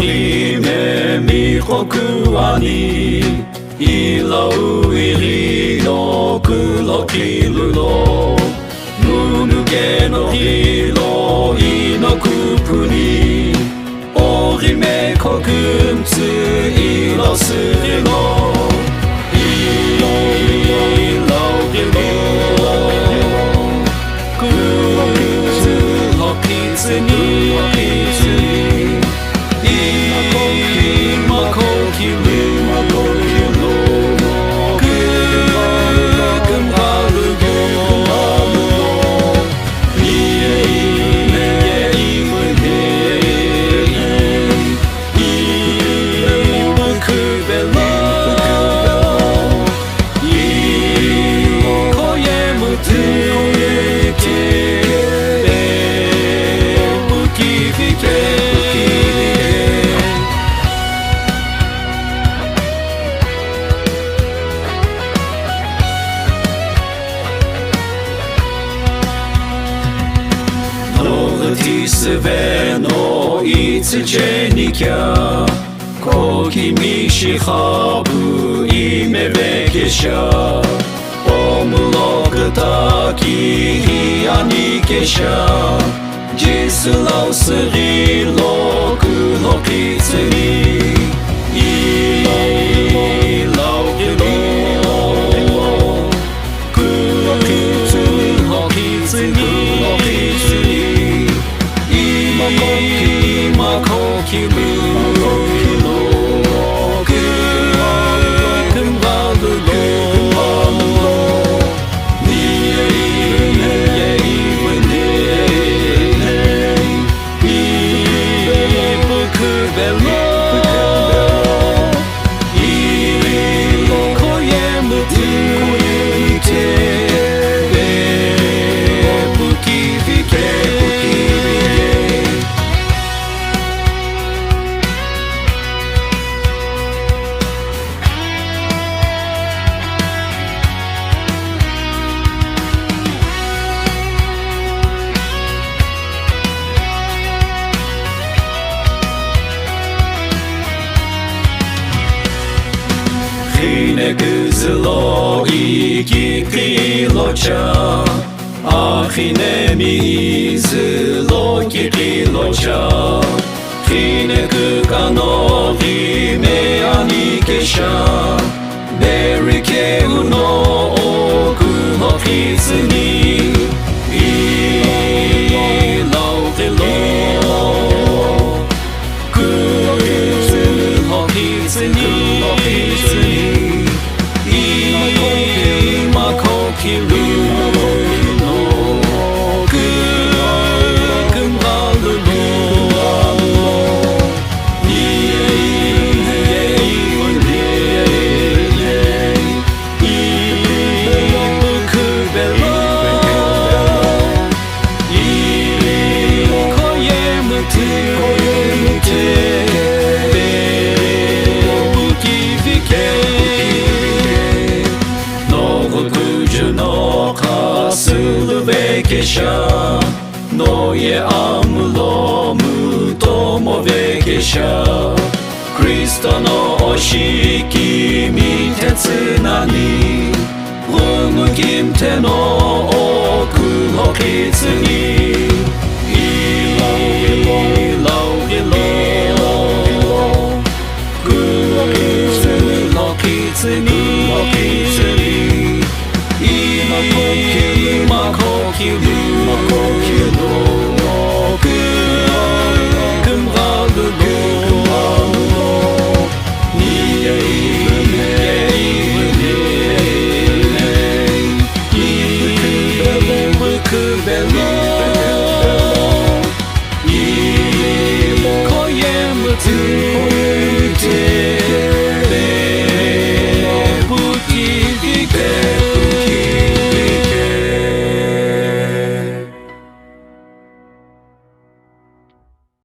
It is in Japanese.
姫御国はに色入りの黒きるのぬけの広いのクプに織目国つ色するのすべのいつチェニキャこきみしはぶいめべけしゃおむろくたきひやにけしゃじすらうすりろくのきつにいらうけろくのきつのきつに今こきるひねくずろいききろちゃあひねみずろききろちゃひねくかのひめあにけしゃべりけうのおくのきつにいろけろくのきつにけしゃのえあむろむともべけしゃクリストのおしきみてつなにうむぎんてのおくのきつにいろくのきつに